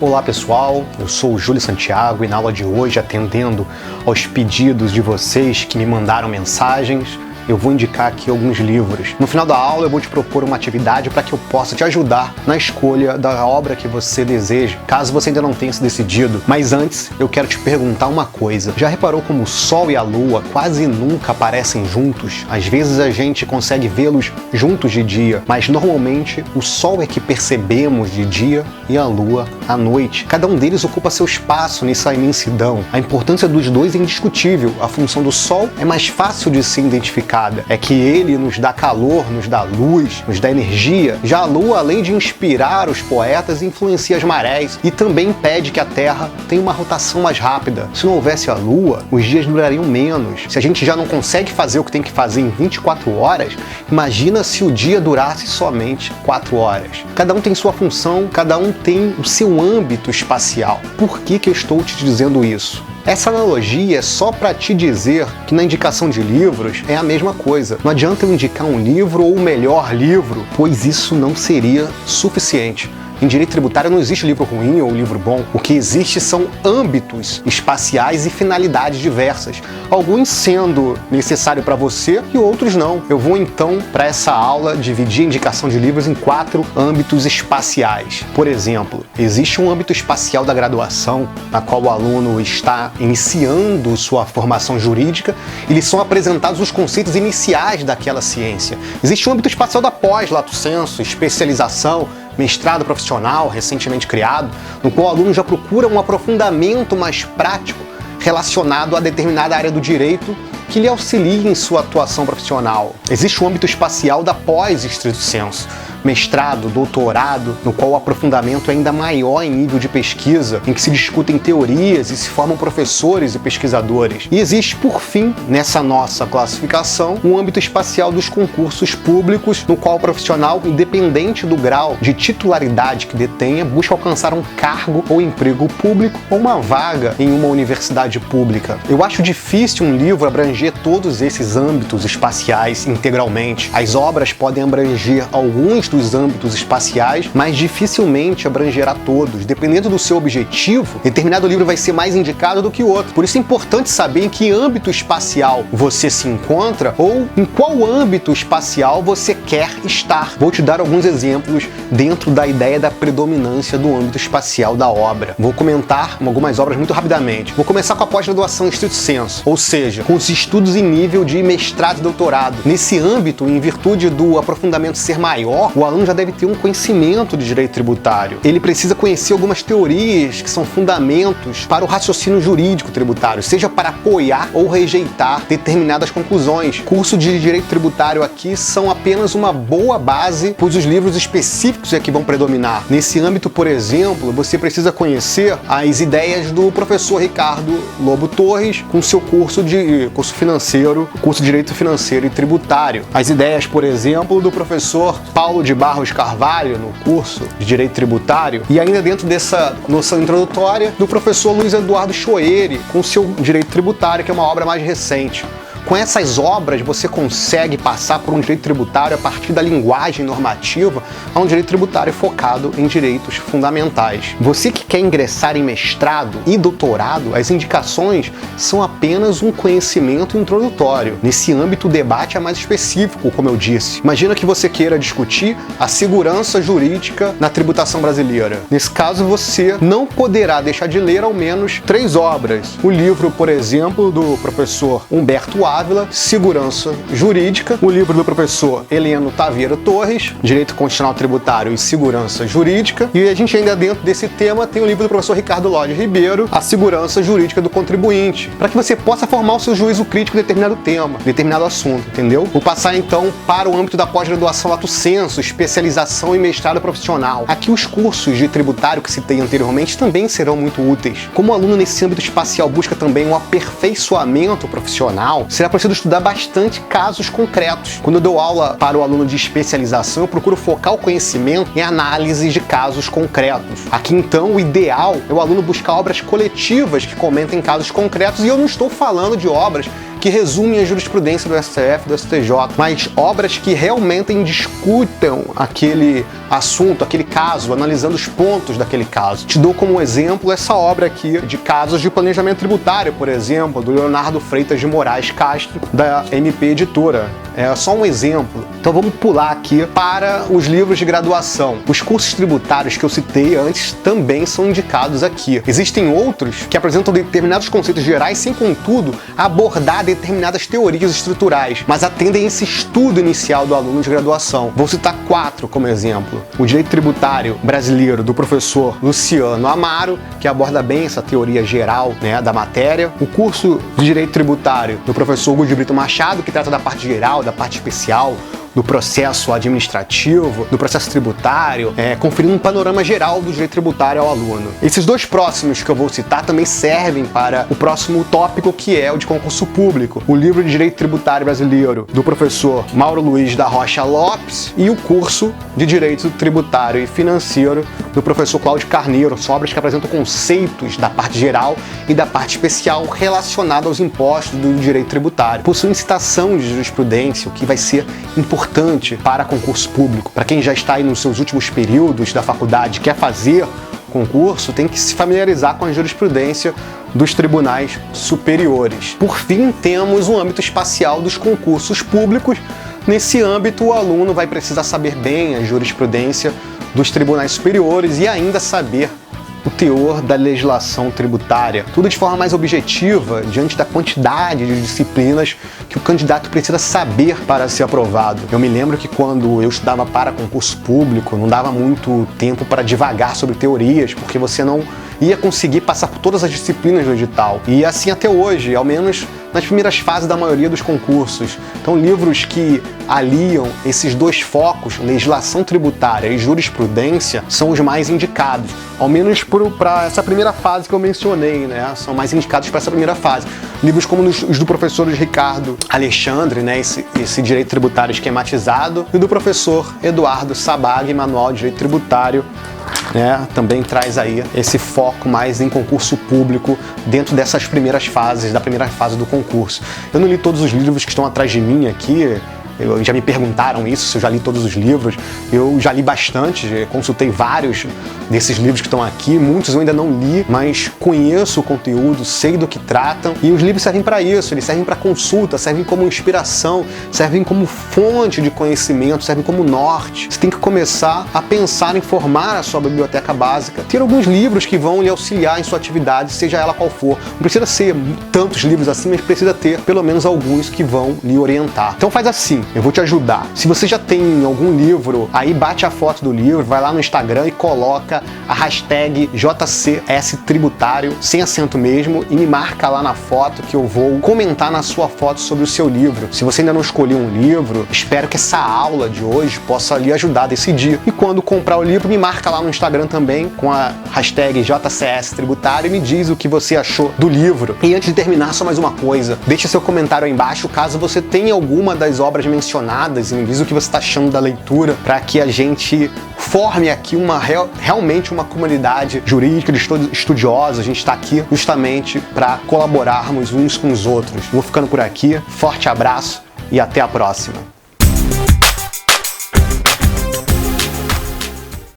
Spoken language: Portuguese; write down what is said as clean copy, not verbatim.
Olá pessoal, eu sou o Júlio Santiago e na aula de hoje, atendendo aos pedidos de vocês que me mandaram mensagens, eu vou indicar aqui alguns livros. No final da aula eu vou te propor uma atividade para que eu possa te ajudar na escolha da obra que você deseja, caso você ainda não tenha se decidido. Mas antes, eu quero te perguntar uma coisa. Já reparou como o Sol e a Lua quase nunca aparecem juntos? Às vezes a gente consegue vê-los juntos de dia, mas normalmente o Sol é que percebemos de dia e a Lua à noite. Cada um deles ocupa seu espaço nessa imensidão. A importância dos dois é indiscutível. A função do Sol é mais fácil de ser identificada. É que ele nos dá calor, nos dá luz, nos dá energia. Já a Lua, além de inspirar os poetas, influencia as marés e também impede que a Terra tenha uma rotação mais rápida. Se não houvesse a Lua, os dias durariam menos. Se a gente já não consegue fazer o que tem que fazer em 24 horas, imagina se o dia durasse somente 4 horas. Cada um tem sua função, cada um tem o seu âmbito espacial. Por que eu estou te dizendo isso? Essa analogia é só para te dizer que na indicação de livros é a mesma coisa. Não adianta eu indicar um livro ou o melhor livro, pois isso não seria suficiente. Em direito tributário não existe livro ruim ou livro bom. O que existe são âmbitos espaciais e finalidades diversas. Alguns sendo necessários para você e outros não. Eu vou então, para essa aula, dividir a indicação de livros em 4 âmbitos espaciais. Por exemplo, existe um âmbito espacial da graduação, na qual o aluno está iniciando sua formação jurídica e lhe são apresentados os conceitos iniciais daquela ciência. Existe um âmbito espacial da pós, lato sensu, especialização, mestrado profissional recentemente criado, no qual o aluno já procura um aprofundamento mais prático relacionado a determinada área do direito que lhe auxilie em sua atuação profissional. Existe o âmbito espacial da pós-estrito sensu, mestrado, doutorado, no qual o aprofundamento é ainda maior em nível de pesquisa, em que se discutem teorias e se formam professores e pesquisadores. E existe, por fim, nessa nossa classificação, um âmbito espacial dos concursos públicos, no qual o profissional, independente do grau de titularidade que detenha, busca alcançar um cargo ou emprego público ou uma vaga em uma universidade pública. Eu acho difícil um livro abranger todos esses âmbitos espaciais integralmente. As obras podem abranger alguns dos âmbitos espaciais, mas dificilmente abrangerá todos. Dependendo do seu objetivo, determinado livro vai ser mais indicado do que outro. Por isso é importante saber em que âmbito espacial você se encontra ou em qual âmbito espacial você quer estar. Vou te dar alguns exemplos dentro da ideia da predominância do âmbito espacial da obra. Vou comentar algumas obras muito rapidamente. Vou começar com a pós-graduação estrito sensu, ou seja, com os estudos em nível de mestrado e doutorado. Nesse âmbito, em virtude do aprofundamento ser maior, o aluno já deve ter um conhecimento de direito tributário. Ele precisa conhecer algumas teorias que são fundamentos para o raciocínio jurídico tributário, seja para apoiar ou rejeitar determinadas conclusões. Curso de direito tributário aqui são apenas uma boa base, pois os livros específicos é que vão predominar. Nesse âmbito, por exemplo, você precisa conhecer as ideias do professor Ricardo Lobo Torres com seu curso financeiro, curso de Direito Financeiro e Tributário. As ideias, por exemplo, do professor Paulo de Barros Carvalho, no curso de Direito Tributário, e ainda dentro dessa noção introdutória, do professor Luiz Eduardo Choeri, com seu Direito Tributário, que é uma obra mais recente. Com essas obras, você consegue passar por um direito tributário a partir da linguagem normativa a um direito tributário focado em direitos fundamentais. Você que quer ingressar em mestrado e doutorado, as indicações são apenas um conhecimento introdutório. Nesse âmbito, o debate é mais específico, como eu disse. Imagina que você queira discutir a segurança jurídica na tributação brasileira. Nesse caso, você não poderá deixar de ler ao menos 3 obras. O livro, por exemplo, do professor Humberto Ávila, Segurança Jurídica, o livro do professor Heleno Taveira Torres, Direito Constitucional Tributário e Segurança Jurídica, e a gente ainda dentro desse tema tem o livro do professor Ricardo Lodge Ribeiro, A Segurança Jurídica do Contribuinte, para que você possa formar o seu juízo crítico em determinado tema, determinado assunto, entendeu? Vou passar então para o âmbito da pós-graduação lato sensu, especialização e mestrado profissional. Aqui os cursos de tributário que citei anteriormente também serão muito úteis. Como o aluno nesse âmbito espacial busca também um aperfeiçoamento profissional, será preciso estudar bastante casos concretos. Quando eu dou aula para o aluno de especialização, eu procuro focar o conhecimento em análise de casos concretos. Aqui, então, o ideal é o aluno buscar obras coletivas que comentem casos concretos, e eu não estou falando de obras que resumem a jurisprudência do STF, do STJ, mas obras que realmente discutam aquele assunto, aquele caso, analisando os pontos daquele caso. Te dou como exemplo essa obra aqui de casos de planejamento tributário, por exemplo, do Leonardo Freitas de Moraes Castro, da MP Editora. É só um exemplo. Então vamos pular aqui para os livros de graduação. Os cursos tributários que eu citei antes também são indicados aqui. Existem outros que apresentam determinados conceitos gerais sem, contudo, abordar determinadas teorias estruturais, mas atendem esse estudo inicial do aluno de graduação. Vou citar 4 como exemplo. O Direito Tributário Brasileiro, do professor Luciano Amaro, que aborda bem essa teoria geral, né, da matéria. O curso de Direito Tributário do professor Hugo de Brito Machado, que trata da parte geral, da parte especial, do processo administrativo, do processo tributário, conferindo um panorama geral do direito tributário ao aluno. Esses 2 próximos que eu vou citar também servem para o próximo tópico, que é o de concurso público. O livro de Direito Tributário Brasileiro, do professor Mauro Luiz da Rocha Lopes, e o curso de Direito Tributário e Financeiro, do professor Cláudio Carneiro. São obras que apresentam conceitos da parte geral e da parte especial relacionada aos impostos do direito tributário. Possuem citação de jurisprudência, o que vai ser importante para concurso público. Para quem já está aí nos seus últimos períodos da faculdade e quer fazer concurso, tem que se familiarizar com a jurisprudência dos tribunais superiores. Por fim, temos o âmbito espacial dos concursos públicos. Nesse âmbito, o aluno vai precisar saber bem a jurisprudência dos tribunais superiores e ainda saber o teor da legislação tributária, tudo de forma mais objetiva, diante da quantidade de disciplinas que o candidato precisa saber para ser aprovado. Eu me lembro que quando eu estudava para concurso público, não dava muito tempo para divagar sobre teorias, porque você não ia conseguir passar por todas as disciplinas do edital. E assim até hoje, ao menos nas primeiras fases da maioria dos concursos. Então, livros que aliam esses 2 focos, legislação tributária e jurisprudência, são os mais indicados. Ao menos para essa primeira fase que eu mencionei, né? São mais indicados para essa primeira fase. Livros como os do professor Ricardo Alexandre, né? Esse direito tributário esquematizado, e do professor Eduardo Sabag, Manual de Direito Tributário, né, também traz aí esse foco mais em concurso público dentro dessas primeiras fases, da primeira fase do concurso. Eu não li todos os livros que estão atrás de mim aqui. Já me perguntaram isso, se eu já li todos os livros. Eu já li bastante, consultei vários desses livros que estão aqui. Muitos eu ainda não li, mas conheço o conteúdo, sei do que tratam. E os livros servem para isso, eles servem para consulta, servem como inspiração, servem como fonte de conhecimento, servem como norte. Você tem que começar a pensar em formar a sua biblioteca básica. Ter alguns livros que vão lhe auxiliar em sua atividade, seja ela qual for. Não precisa ser tantos livros assim, mas precisa ter pelo menos alguns que vão lhe orientar. Então faz assim, eu vou te ajudar. Se você já tem algum livro, aí bate a foto do livro, vai lá no Instagram e coloca a hashtag JCSTributário, sem acento mesmo, e me marca lá na foto que eu vou comentar na sua foto sobre o seu livro. Se você ainda não escolheu um livro, espero que essa aula de hoje possa lhe ajudar a decidir. E quando comprar o livro, me marca lá no Instagram também com a hashtag JCSTributário e me diz o que você achou do livro. E antes de terminar, só mais uma coisa. Deixe seu comentário aí embaixo caso você tenha alguma das obras mencionadas e me diz o que você está achando da leitura, para que a gente forme aqui realmente uma comunidade jurídica de estudiosos. A gente está aqui justamente para colaborarmos uns com os outros. Vou ficando por aqui, forte abraço e até a próxima.